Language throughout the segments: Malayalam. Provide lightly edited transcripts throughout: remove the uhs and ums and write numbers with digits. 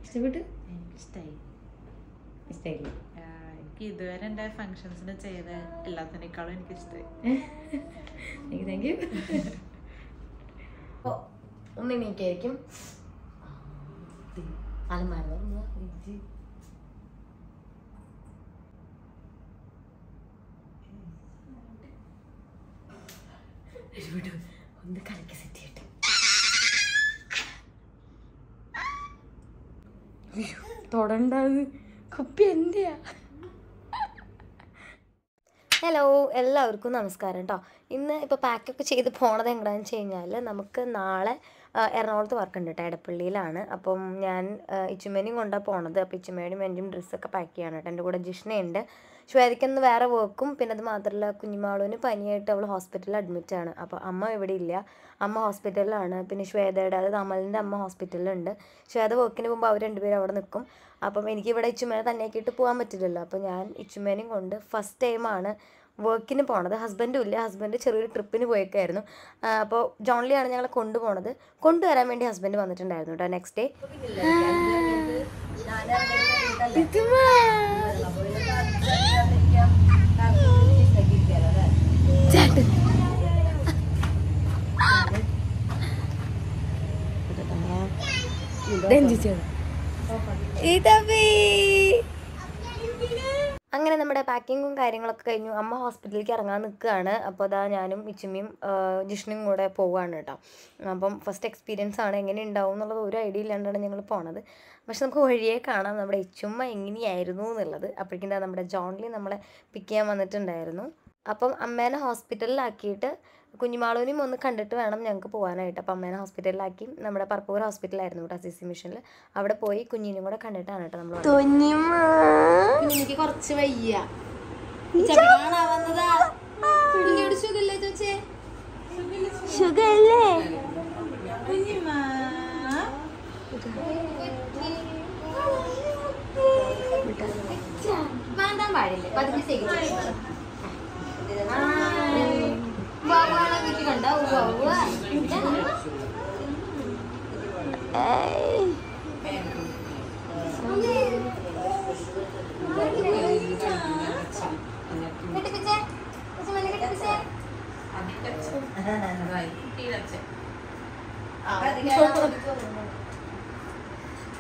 ഇഷ്ടപ്പെട്ടു? എനിക്കിഷ്ടായി. ഇഷ്ടമായില്ലേ? എനിക്ക് ഇതുവരെ എൻ്റെ ഫങ്ഷൻസിന് ചെയ്ത എല്ലാത്തിനേക്കാളും എനിക്കിഷ്ടമായി. Thank you. ഒന്ന് എണീക്കായിരിക്കും. അലമാര ഒന്ന് കലക്കി സെറ്റ് ചെയ്യട്ടെ. തൊടണ്ടാത് കുപ്പി എന്റെയാ. ഹലോ, എല്ലാവർക്കും നമസ്കാരം കേട്ടോ. ഇന്ന് ഇപ്പോൾ പാക്കൊക്കെ ചെയ്ത് പോണത് എങ്ങനെയാണെന്ന് വെച്ച് കഴിഞ്ഞാൽ നമുക്ക് നാളെ എറണാകുളത്ത് വർക്ക് ഉണ്ട് കേട്ടോ, എടപ്പള്ളിയിലാണ്. അപ്പം ഞാൻ ഇച്ചുമ്മേനെയും കൊണ്ടാണ് പോണത്. അപ്പോൾ ഇച്ചുമ്മേനും എൻ്റെയും ഡ്രസ്സൊക്കെ പാക്ക് ചെയ്യണം കേട്ടോ. എൻ്റെ കൂടെ ജിഷ്ണയുണ്ട്. ശ്വേതയ്ക്കൊന്ന് വേറെ വർക്കും. പിന്നെ അത് മാത്രമല്ല, കുഞ്ഞുമാളുവിന് പനിയായിട്ട് അവൾ ഹോസ്പിറ്റലിൽ അഡ്മിറ്റാണ്. അപ്പോൾ അമ്മ ഇവിടെ ഇല്ല, അമ്മ ഹോസ്പിറ്റലിലാണ്. പിന്നെ ശ്വേതയുടെ, അതായത് അമലിൻ്റെ അമ്മ ഹോസ്പിറ്റലിലുണ്ട്. ശ്വേത വർക്കിന് പോകുമ്പോൾ അവർ രണ്ടുപേരും അവിടെ നിൽക്കും. അപ്പം എനിക്കിവിടെ ഇച്ചുമ്മേനെ തന്നെയാക്കിയിട്ട് പോകാൻ പറ്റില്ലല്ലോ. അപ്പോൾ ഞാൻ ഇച്ചുമ്മേനെയും കൊണ്ട് ഫസ്റ്റ് ടൈമാണ് വർക്കിന് പോണത്. ഹസ്ബൻഡും ഇല്ല, ഹസ്ബൻഡ് ചെറിയൊരു ട്രിപ്പിന് പോയേക്കായിരുന്നു. അപ്പോൾ ജോൺലിയാണ് ഞങ്ങളെ കൊണ്ടുപോണത്. കൊണ്ടുവരാൻ വേണ്ടി ഹസ്ബൻഡ് വന്നിട്ടുണ്ടായിരുന്നു കേട്ടോ നെക്സ്റ്റ് ഡേ. അങ്ങനെ നമ്മുടെ പാക്കിങ്ങും കാര്യങ്ങളൊക്കെ കഴിഞ്ഞു. അമ്മ ഹോസ്പിറ്റലിലേക്ക് ഇറങ്ങാൻ നിൽക്കുകയാണ്. അപ്പോൾ അതാ ഞാനും ഇച്ചുമ്മയും ജിഷ്ണയും കൂടെ പോവുകയാണ് കേട്ടോ. അപ്പം ഫസ്റ്റ് എക്സ്പീരിയൻസ് ആണ്, എങ്ങനെ ഉണ്ടാവും എന്നുള്ളത് ഒരു ഐഡിയ ഇല്ലാണ്ടാണ് ഞങ്ങൾ പോണത്. പക്ഷെ നമുക്ക് വഴിയെ കാണാം നമ്മുടെ ഇച്ചുമ്മ എങ്ങനെയായിരുന്നു എന്നുള്ളത്. അപ്പോഴേക്കും നമ്മുടെ ജോൺലി നമ്മളെ പിക്ക് ചെയ്യാൻ വന്നിട്ടുണ്ടായിരുന്നു. അപ്പം അമ്മേനെ ഹോസ്പിറ്റലിലാക്കിയിട്ട് കുഞ്ഞുമാളൂനെയും ഒന്ന് കണ്ടിട്ട് വേണം ഞങ്ങൾക്ക് പോകാനായിട്ട്. അപ്പം അമ്മേനെ ഹോസ്പിറ്റലിലാക്കി നമ്മുടെ പറപ്പൂർ ഹോസ്പിറ്റലായിരുന്നു കേട്ടോ, CC മിഷനിൽ. അവിടെ പോയി കുഞ്ഞിനും കൂടെ കണ്ടിട്ടാണ് കേട്ടോ നമ്മൾ. എനിക്ക് കുറച്ച് വയ്യ. സുഖല്ലേ? വേണ്ടാൻ പാടില്ലേ, പതുക്കെ കണ്ടോ.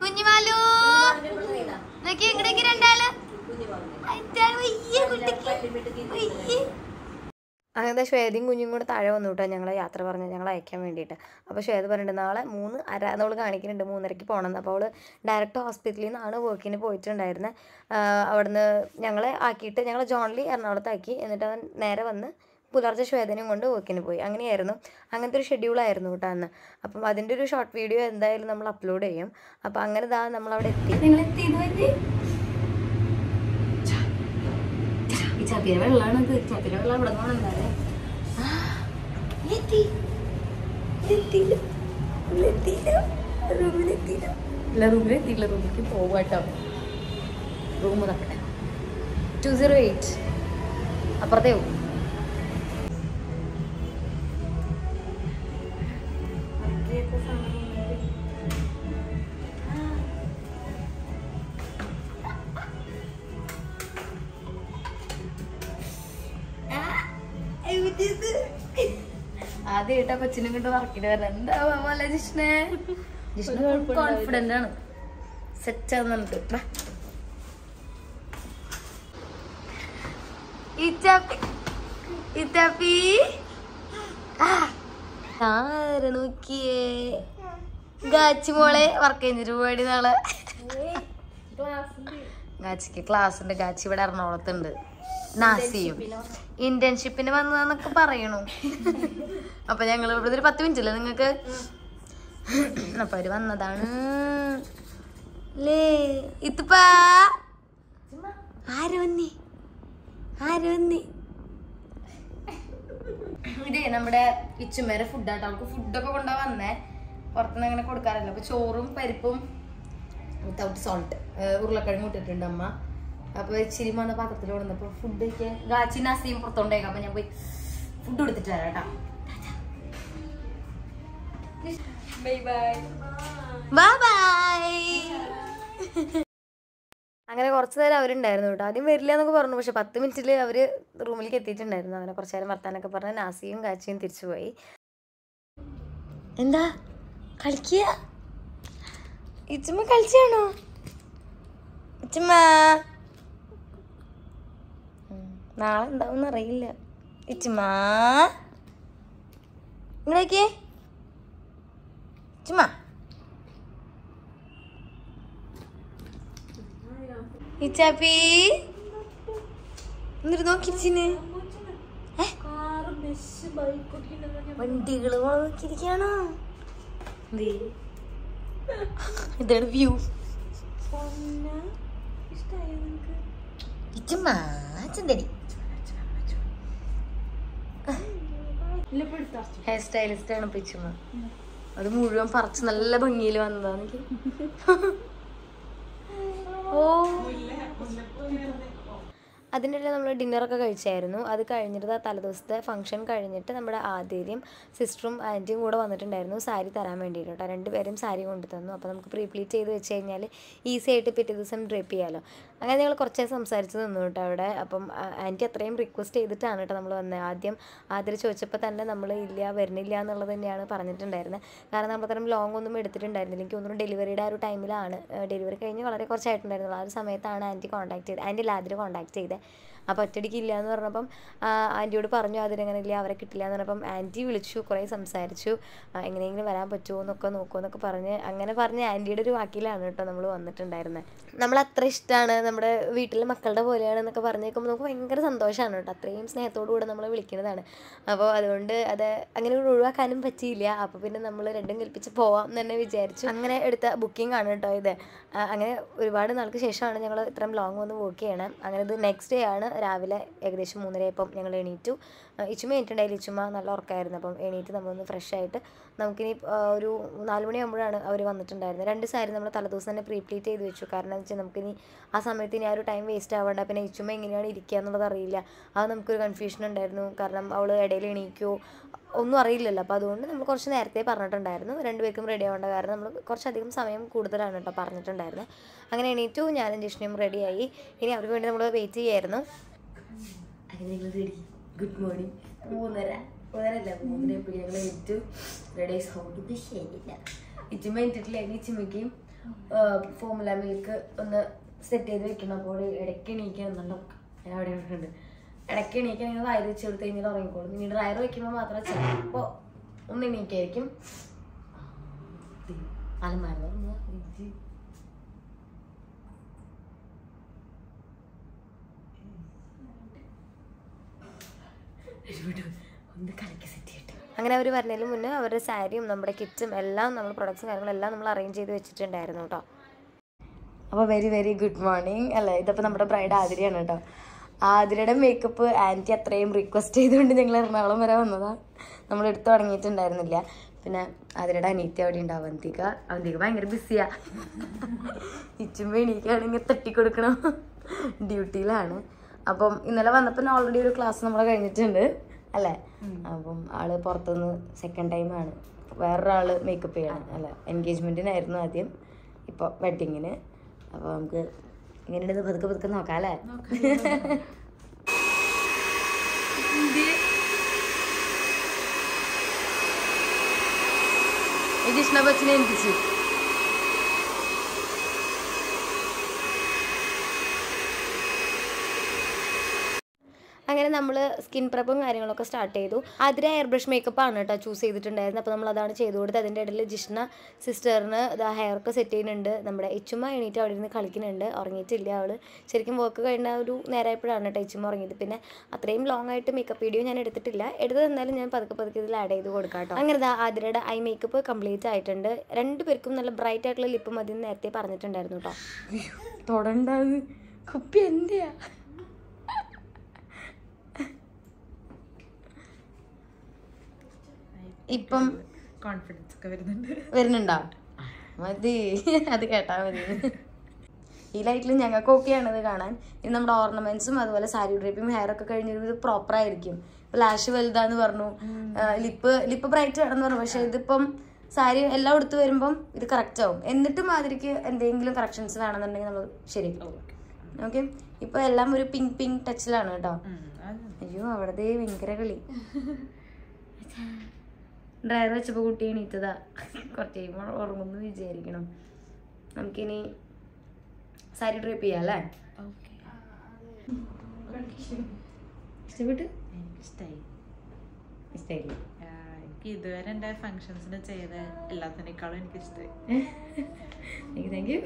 കുഞ്ഞുമാലു ഇങ്ങടേക്ക് രണ്ടാള്. അങ്ങനത്തെ ശ്വേതയും കുഞ്ഞും കൂടെ താഴെ വന്നു കേട്ടോ ഞങ്ങളെ യാത്ര പറഞ്ഞ് ഞങ്ങളെ അയക്കാൻ വേണ്ടിയിട്ട്. അപ്പോൾ ശ്വേത പറഞ്ഞിട്ടുണ്ട് നാളെ 3:30 നമ്മൾ കാണിക്കുന്നുണ്ട്, 3:30 പോകണമെന്ന്. അപ്പോൾ അവൾ ഡയറക്റ്റ് ഹോസ്പിറ്റലിൽ നിന്നാണ് വർക്കിന് പോയിട്ടുണ്ടായിരുന്നത്. അവിടുന്ന് ഞങ്ങളെ ആക്കിയിട്ട് ഞങ്ങൾ ജോൺലി എറണാകുളത്താക്കി. എന്നിട്ട് അവൻ നേരെ വന്ന് പുലർച്ചെ ശ്വേതനെയും കൊണ്ട് വർക്കിന് പോയി. അങ്ങനെയായിരുന്നു, അങ്ങനത്തെ ഒരു ഷെഡ്യൂളായിരുന്നു കേട്ടോ അന്ന്. അപ്പം അതിൻ്റെ ഒരു ഷോർട്ട് വീഡിയോ എന്തായാലും നമ്മൾ അപ്ലോഡ് ചെയ്യും. അപ്പോൾ അങ്ങനെ ഇതാ നമ്മളവിടെ എത്തി. ചാപ്പിയുടെ വെള്ളമാണത്. ചാപ്പിയുടെ വെള്ളം അവിടെ നിന്നാണ്. റൂമിലെത്തിയില്ല. റൂമിലേക്ക് പോവാട്ടോ. റൂം തക്കട്ടെ 208 അപ്പുറത്തേ പോകും. ആദ്യമായിട്ടാ കൊച്ചിനും കൊണ്ട് വർക്കിന് വരാൻ. എന്താ ജിഷ്ണേ? ജിഷ്ണ കോൺഫിഡന്റ് ആണ്, സെറ്റ് ആവുന്നുണ്ട്. നോക്കിയേ ഗാച്ചി മോളെ വർക്ക് കഴിഞ്ഞിട്ട് പോയി. നാളെ ഗാച്ചിക്ക് ക്ലാസ് ഉണ്ട്. ഗാച്ചി ഇവിടെ എറണാകുളത്തുണ്ട്, നാസിയും ഇന്റേൺഷിപ്പിന് വന്നതെന്നൊക്കെ പറയണു. അപ്പൊ ഞങ്ങൾ ഇവിടെ ഒരു 10 മിനിറ്റ് അല്ലേ നിങ്ങൾക്ക്. അപ്പൊ അവര് വന്നതാണ്. ഇത്തിപ്പാ ആര് വന്നി ഇതേ നമ്മുടെ ഇച്ചുമേരെ ഫുഡാട്ടോ. അവൾക്ക് ഫുഡൊക്കെ കൊണ്ടാ വന്നേ, പുറത്തുനിന്ന് അങ്ങനെ കൊടുക്കാറില്ല. അപ്പൊ ചോറും പരിപ്പും വിത്തൗട്ട് സോൾട്ട്, ഉരുളക്കിഴങ്ങ് ഇട്ടിട്ടുണ്ട് അമ്മ. അപ്പൊ ഇച്ചിരി വന്ന പാത്രത്തിൽ കൊടുന്നപ്പോ ഫുഡ് കഴിക്കാൻ ഗാച്ചി നസീം പുറത്തോണ്ടേക്കാം. അപ്പൊ ഞാൻ പോയി ഫുഡ് കൊടുത്തിട്ട് വരാം കേട്ടോ. Bye bye. അങ്ങനെ കുറച്ച് നേരം അവരുണ്ടായിരുന്നു കേട്ടോ. ആദ്യം വരില്ല എന്നൊക്കെ പറഞ്ഞു, പക്ഷെ 10 മിനിറ്റിൽ അവർ റൂമിലേക്ക് എത്തിയിട്ടുണ്ടായിരുന്നു. അങ്ങനെ കുറച്ച് നേരം വർത്താനൊക്കെ പറഞ്ഞ് നാസിയും കാച്ചിയും തിരിച്ചു പോയി. എന്താ കളിക്കുക? ഇച്ചുമ്മ കളിച്ചാണോ? ഇച്ചുമ്മ നാളെ എന്താവും അറിയില്ല. ഇച്ചുമ്മ ഇങ്ങോട്ടേക്ക് ഇച്ചുമ്മ. ഇച്ചാപ്പി എന്നിട്ട് നോക്കിച്ചിന് വണ്ടികള് നോക്കിയിരിക്കാണോ? ഇതാണ് വ്യൂ. ഹെയർ സ്റ്റൈലിസ്റ്റ് ആണ് പിച്ചുമ്മ. അത് മുഴുവൻ പറിച്ച് നല്ല ഭംഗിയിൽ വന്നതാണ് എനിക്ക്. ഓ അതിൻ്റെ ഇടയിൽ നമ്മൾ ഡിന്നറൊക്കെ കഴിച്ചായിരുന്നു. അത് കഴിഞ്ഞിട്ട് തലേദിവസത്തെ ഫംഗ്ഷൻ കഴിഞ്ഞിട്ട് നമ്മുടെ ആതിരയും സിസ്റ്ററും ആൻറ്റിയും കൂടെ വന്നിട്ടുണ്ടായിരുന്നു സാരി തരാൻ വേണ്ടിയിട്ട് കേട്ടോ. 2 പേരും സാരി കൊണ്ടു തന്നു. അപ്പോൾ നമുക്ക് പ്രീപ്ലീറ്റ് ചെയ്ത് വെച്ച് കഴിഞ്ഞാൽ ഈസി ആയിട്ട് പിറ്റേ ദിവസം ഡ്രേപ്പ് ചെയ്യാമല്ലോ. അങ്ങനെ ഞങ്ങൾ കുറച്ച് സംസാരിച്ച് നിന്നു കേട്ടോ അവിടെ. അപ്പം ആൻറ്റി അത്രയും റിക്വസ്റ്റ് ചെയ്തിട്ടാണ് കേട്ടോ നമ്മൾ വന്നത്. ആദ്യം ആതിര ചോദിച്ചപ്പോൾ തന്നെ നമ്മൾ ഇല്ല വരുന്നില്ല എന്നുള്ളത് തന്നെയാണ് പറഞ്ഞിട്ടുണ്ടായിരുന്നത്. കാരണം നമ്മൾ അത്രയും ലോങ് ഒന്നും എടുത്തിട്ടുണ്ടായിരുന്നില്ല. എനിക്ക് തോന്നുന്നു ഡെലിവറിയുടെ ആ ഒരു ടൈമിലാണ്, ഡെലിവറി കഴിഞ്ഞ് വളരെ കുറച്ചായിട്ടുണ്ടായിരുന്നുള്ളൂ. ആ ഒരു സമയത്താണ് ആൻറ്റി കോൺടാക്ട് ചെയ്തത്, ആൻറ്റി ആതിര കോൺടാക്ട് ചെയ്തത്. അപ്പോൾ ഒറ്റയടിക്ക് ഇല്ല എന്ന് പറഞ്ഞപ്പം ആൻറ്റിയോട് പറഞ്ഞു അതിനെങ്ങനെ ഇല്ല അവരെ കിട്ടില്ല എന്ന് പറഞ്ഞപ്പം ആൻറ്റി വിളിച്ചു, കുറേ സംസാരിച്ചു, എങ്ങനെയെങ്കിലും വരാൻ പറ്റുമോ എന്നൊക്കെ നോക്കുമെന്നൊക്കെ പറഞ്ഞ് ആൻറ്റിയുടെ ഒരു വാക്കിലാണ് കേട്ടോ നമ്മൾ വന്നിട്ടുണ്ടായിരുന്നത്. നമ്മൾ അത്ര ഇഷ്ടമാണ്, നമ്മുടെ വീട്ടിലെ മക്കളുടെ പോലെയാണ് എന്നൊക്കെ പറഞ്ഞേക്കുമ്പോൾ നമുക്ക് ഭയങ്കര സന്തോഷമാണ് കേട്ടോ. അത്രയും സ്നേഹത്തോടു കൂടെ നമ്മൾ വിളിക്കുന്നതാണ്. അപ്പോൾ അതുകൊണ്ട് അത് അങ്ങനെ ഒഴിവാക്കാനും പറ്റിയില്ല. അപ്പോൾ പിന്നെ നമ്മൾ രണ്ടും കൽപ്പിച്ച് പോവാം എന്ന് തന്നെ വിചാരിച്ചു. അങ്ങനെ എടുത്ത ബുക്കിംഗ് ആണ് കേട്ടോ ഇത്. അങ്ങനെ ഒരുപാട് നാൾക്ക് ശേഷമാണ് ഞങ്ങൾ ഇത്രയും ലോങ് വന്ന് വർക്ക് ചെയ്യണം. അങ്ങനെ ഇത് നെക്സ്റ്റ് ഡേ ആണ്. രാവിലെ ഏകദേശം 3:30 ഞങ്ങൾ എണീറ്റു. ഇച്ചുമ്മ എണീറ്റുണ്ടായില്ല, ഇച്ചുമ്മ നല്ല ഉറക്കമായിരുന്നു. അപ്പം എണീറ്റ് നമ്മളൊന്ന് ഫ്രഷ് ആയിട്ട് നമുക്കിനി ഒരു 4 മണിയാകുമ്പോഴാണ് അവർ വന്നിട്ടുണ്ടായിരുന്നത്. 2 സാരി നമ്മൾ തലേദിവസം തന്നെ പ്രീപ്ലീറ്റ് ചെയ്ത് വെച്ചു. കാരണം എന്ന് വെച്ചാൽ നമുക്കിനി ആ സമയത്ത് ഇനി ആ ഒരു ടൈം വേസ്റ്റ് ആവേണ്ട. പിന്നെ ഇച്ചുമ്മ എങ്ങനെയാണ് ഇരിക്കുക എന്നുള്ളത് അറിയില്ല. അത് നമുക്കൊരു കൺഫ്യൂഷൻ ഉണ്ടായിരുന്നു. കാരണം അവൾ ഇടയിൽ എണീക്കുമോ ഒന്നും അറിയില്ലല്ലോ. അപ്പോൾ അതുകൊണ്ട് നമ്മൾ കുറച്ച് നേരത്തെ പറഞ്ഞിട്ടുണ്ടായിരുന്നു 2 പേർക്കും റെഡി ആവേണ്ട. കാരണം നമ്മൾ കുറച്ചധികം സമയം കൂടുതലാണ് കേട്ടോ പറഞ്ഞിട്ടുണ്ടായിരുന്നത്. അങ്ങനെ എണീറ്റു, ഞാനും ജിഷ്ണയും റെഡിയായി. ഇനി അവർക്ക് വേണ്ടി നമ്മൾ വെയിറ്റ് ചെയ്യായിരുന്നു. അങ്ങനെ ഞങ്ങൾ റെഡി. Good morning. 3:30 ഞങ്ങൾ എണീറ്റു റെഡി. സൗണ്ട് ശരിയില്ല. ഇച്ചുമ്മ എണീറ്റിട്ടില്ല. ഇച്ചുമ്മയ്ക്ക് ഫോമുല മിൽക്ക് ഒന്ന് സെറ്റ് ചെയ്ത് വെക്കണം. അപ്പോൾ ഇടയ്ക്ക് എണീക്കുന്നുണ്ടോ ഞാൻ അവിടെ ഉണ്ട്. ഇടയ്ക്ക് എണീക്കാൻ നിങ്ങൾ വയറ് വെച്ച് കൊടുത്ത് കഴിഞ്ഞാൽ ഉറങ്ങിക്കോളും. പിന്നീട് വയറ് വയ്ക്കുമ്പോൾ മാത്രം ചിലപ്പോൾ ഒന്ന് എണീക്കായിരിക്കും. അലമാര ഒന്ന് കലക്കി സെറ്റ് ചെയ്തിട്ട് അങ്ങനെ അവർ വരുന്നതിന് മുന്നേ അവരുടെ സാരിയും നമ്മുടെ കിറ്റും എല്ലാം നമ്മൾ പ്രൊഡക്ട്സും കാര്യങ്ങളെല്ലാം നമ്മൾ അറേഞ്ച് ചെയ്ത് വെച്ചിട്ടുണ്ടായിരുന്നു കേട്ടോ. അപ്പോൾ വെരി വെരി ഗുഡ് മോർണിംഗ് അല്ലേ. ഇതിപ്പോൾ നമ്മുടെ ബ്രൈഡ് ആതിരയാണ് കേട്ടോ. ആതിരയുടെ മേക്കപ്പ് ആൻറ്റി അത്രയും റിക്വസ്റ്റ് ചെയ്തുകൊണ്ട് ഞങ്ങൾ എറണാകുളം വരെ വന്നതാണ്. നമ്മൾ എടുത്ത് തുടങ്ങിയിട്ടുണ്ടായിരുന്നില്ല. പിന്നെ ആതിരയുടെ അനീത്തി അവിടെ ഉണ്ട്, അവന്തിക ഭയങ്കര ബിസിയാ. ഇച്ചുമ്പോ എണീക്കാണെങ്കിൽ തട്ടിക്കൊടുക്കണം, ഡ്യൂട്ടിയിലാണ്. അപ്പം ഇന്നലെ വന്നപ്പോൾ ഓൾറെഡി ഒരു ക്ലാസ് നമ്മൾ കഴിഞ്ഞിട്ടുണ്ട് അല്ലേ. അപ്പം ആള് പുറത്തുനിന്ന് സെക്കൻഡ് ടൈമാണ്. വേറൊരാൾ മേക്കപ്പ് ചെയ്യണം അല്ല, എൻഗേജ്മെൻറ്റിനായിരുന്നു ആദ്യം, ഇപ്പോൾ വെഡ്ഡിങ്ങിന്. അപ്പോൾ നമുക്ക് ഇങ്ങനെയുണ്ട് പതുക്കെ പതുക്കെ നോക്കാം അല്ലേ. കൃഷ്ണ ബച്ചനെ ഏൽപ്പിച്ചു. അങ്ങനെ നമ്മൾ സ്കിൻ പ്രപ്പും കാര്യങ്ങളൊക്കെ സ്റ്റാർട്ട് ചെയ്തു. അതിന് എയർ ബ്രഷ് മേക്കപ്പ് ആണ് കേട്ടോ ചൂസ് ചെയ്തിട്ടുണ്ടായിരുന്നത്. അപ്പോൾ നമ്മൾ അതാണ് ചെയ്തു കൊടുത്തത്. അതിൻ്റെ ഇടയിൽ ജിഷ്ണ സിസ്റ്ററിന് ഹെയർ ഒക്കെ സെറ്റ് ചെയ്യുന്നുണ്ട്. നമ്മുടെ ഇച്ചുമ്മ എണീറ്റ് അവിടെ ഇരുന്ന് കളിക്കുന്നുണ്ട്, ഉറങ്ങിയിട്ടില്ല അവൾ. ശരിക്കും വർക്ക് കഴിഞ്ഞ ഒരു നേരമായപ്പോഴാണ് കേട്ടോ ഇച്ചുമ്മ ഉറങ്ങിയത്. പിന്നെ അത്രയും ലോങ് ആയിട്ട് മേക്കപ്പ് വീഡിയോ ഞാൻ എടുത്തിട്ടില്ല. എടുത്തത് എന്നാലും ഞാൻ പതുക്കെ പതുക്കെ ഇതിൽ ആഡ് ചെയ്ത് കൊടുക്കാം കേട്ടോ. അങ്ങനെ ആതിരയുടെ ഐ മേക്കപ്പ് കംപ്ലീറ്റ് ആയിട്ടുണ്ട്. 2 പേർക്കും നല്ല ബ്രൈറ്റ് ആയിട്ടുള്ള ലിപ്പ് മതി എന്ന് നേരത്തെ പറഞ്ഞിട്ടുണ്ടായിരുന്നു കേട്ടോ. തൊടണ്ടാവ് കുപ്പി എന്റെയാ. ഇപ്പം കോൺഫിഡൻസ് ഒക്കെ വരുന്നുണ്ടോ? മതി, അത് കേട്ടാ മതി. ഈ ലൈറ്റിൽ ഞങ്ങൾക്ക് ഓക്കെയാണ് ഇത് കാണാൻ. ഇനി നമ്മുടെ ഓർണമെന്റ്സും അതുപോലെ സാരി ഡ്രേപ്പിംഗ് ഹെയർ ഒക്കെ കഴിഞ്ഞൊരു ഇത് പ്രോപ്പർ ആയിരിക്കും. ലാഷ് വലുതാന്ന് പറഞ്ഞു, ലിപ്പ് ബ്രൈറ്റ് വേണമെന്ന് പറഞ്ഞു. പക്ഷെ ഇതിപ്പം സാരി എല്ലാം എടുത്ത് വരുമ്പം ഇത് കറക്റ്റ് ആവും. എന്നിട്ടും മാതിരിക്ക് എന്തെങ്കിലും കറക്ഷൻസ് വേണമെന്നുണ്ടെങ്കിൽ നമ്മൾ ശരിയാക്കും. ഓക്കെ. ഇപ്പൊ എല്ലാം ഒരു പിങ്ക് പിങ്ക് ടച്ചിലാണ് കേട്ടോ. അയ്യോ അവിടത്തെ ഭയങ്കര കളി. ഡ്രയർ വെച്ചപ്പോ കുട്ടി എണീറ്റതാ. കുറച്ച് കഴിയുമ്പോൾ ഉറങ്ങുന്നു വിചാരിക്കണം. നമുക്കിനി സാരി ഡ്രൈപ്പ് ചെയ്യാം അല്ലേ? ഇഷ്ടപ്പെട്ടു? ഇഷ്ടായില്ല? എനിക്ക് ഇതുവരെ എൻ്റെ ഫങ്ഷൻസിന് ചെയ്ത എല്ലാത്തിനേക്കാളും എനിക്ക് ഇഷ്ടമായി. Thank you.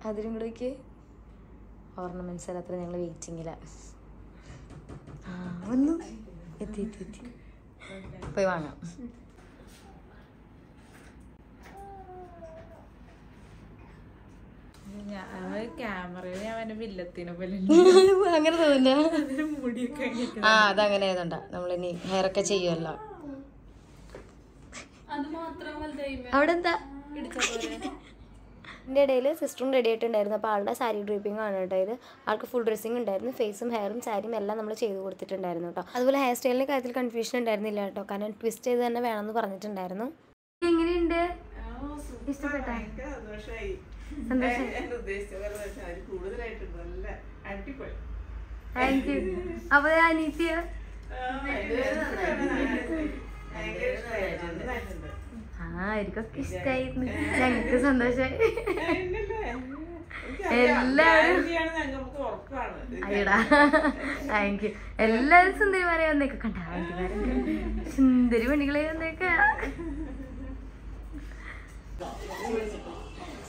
അതിനും കൂടെ ഓർണമെന്റ്സ് അത്ര ഞങ്ങൾ വെയിറ്റിങ്ങില്ല. വന്നു എത്തി പോയി വാങ്ങാം. ക്യാമറയിൽ ഞാൻ വില്ലത്തിനെ പോലെ അങ്ങനെ തോന്നുന്ന മുടിയൊക്കെ അതങ്ങനെ ആയതുകൊണ്ടാ. നമ്മളിനി ഹെയർ ഒക്കെ ചെയ്യുമല്ലോ. അവിടെ എന്താ എൻ്റെ ഇടയിൽ സിസ്റ്ററും റെഡി ആയിട്ടുണ്ടായിരുന്നു. അപ്പോൾ ആളുടെ സാരി ഡ്രീപ്പിംഗ് ആണ് കേട്ടോ ഇത്. ആൾക്ക് ഫുൾ ഡ്രസ്സിങ് ഉണ്ടായിരുന്നു. ഫേസും ഹെയറും സാരിയും എല്ലാം നമ്മൾ ചെയ്ത് കൊടുത്തിട്ടുണ്ടായിരുന്നു കേട്ടോ. അതുപോലെ ഹെയർ സ്റ്റൈലിൻ്റെ കാര്യത്തിൽ കൺഫ്യൂഷൻ ഉണ്ടായിരുന്നില്ല കേട്ടോ. കാരണം ട്വിസ്റ്റ് ചെയ്ത് തന്നെ വേണമെന്ന് പറഞ്ഞിട്ടുണ്ടായിരുന്നു. എങ്ങനെയുണ്ട്? ഇഷ്ടപ്പെട്ടോ? Thank you. അപ്പൊ അനീത്തിയ ആർക്കൊക്കെ ഇഷ്ടായിരുന്നു. ഞങ്ങൾക്ക് സന്തോഷമായി. എല്ലാരും അയ്യടാ താങ്ക് യു. എല്ലാരും സുന്ദരിമാരെ വന്നേക്ക. കണ്ട ആന്റിമാരെ സുന്ദരി പെണ്ണികളെ വന്നേക്ക.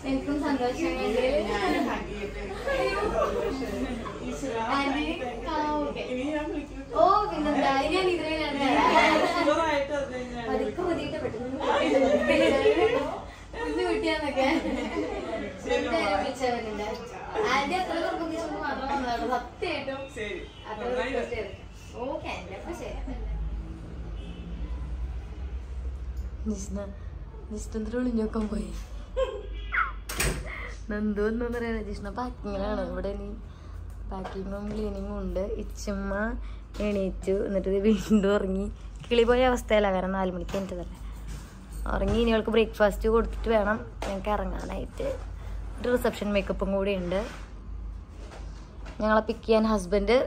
എനിക്കും സന്തോഷം. ഓ പിന്നെന്താ ഞാൻ ഇതിനെ പതുക്കെ പതിയിട്ട് പെട്ടെന്ന് കുട്ടിയാന്നൊക്കെ വിളിച്ചവരുണ്ട്. ആന്റി അത്ര നിർബന്ധിച്ചോണ്ട് മാത്രം വന്നതാണ് സത്യമായിട്ടും. ഓക്കെ അപ്പൊ ശരി. ജിഷ്ണ ഒളിഞ്ഞോക്കാൻ പോയി. നന്ദു എന്ന് പറയാ. ജിഷ്ണ പാക്കിങ്ങിലാണ്. ഇവിടെ ഇനി പാക്കിങ്ങും ക്ലീനിങ്ങും ഉണ്ട്. ഇച്ചമ്മ എണീറ്റു. എന്നിട്ട് വീണ്ടും ഉറങ്ങി. കിളി പോയ അവസ്ഥയല്ല. കാരണം 4 മണിക്ക് എനിറ്റതല്ലേ. ഉറങ്ങി. ഇനി അവൾക്ക് ബ്രേക്ക്ഫാസ്റ്റ് കൊടുത്തിട്ട് വേണം ഞങ്ങൾക്ക് ഇറങ്ങാനായിട്ട്. ഒരു റിസപ്ഷൻ മേക്കപ്പും കൂടി ഉണ്ട്. ഞങ്ങളെ പിക്ക് ചെയ്യാൻ ഹസ്ബൻഡ്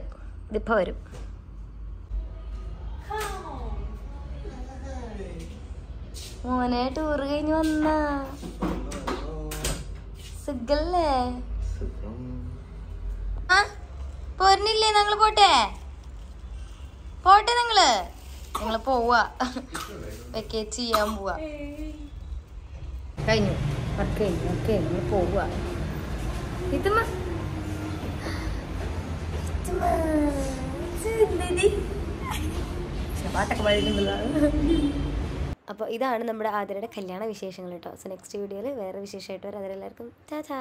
ഇതിപ്പോൾ വരും. മോനെ ടൂറ് കഴിഞ്ഞ് വന്ന സുഖല്ലേ? ആ പോരുന്നില്ലേ? ഞങ്ങള് പോട്ടെ ഞങ്ങള് പോവാ. വെക്കേറ്റ് ചെയ്യാൻ പോവാ. കഴിഞ്ഞു വർക്ക് കഴിഞ്ഞു. ഓക്കെ ഞങ്ങൾ പോവാ. പാട്ടൊക്കെ പാടിയിട്ടുണ്ടല്ലോ. അപ്പോൾ ഇതാണ് നമ്മുടെ ആതിരയുടെ കല്യാണ വിശേഷങ്ങൾ കേട്ടോ. സോ നെക്സ്റ്റ് വീഡിയോയിൽ വേറെ വിശേഷമായിട്ട് വരാം. അതിലെല്ലാവർക്കും ചാ ചാ.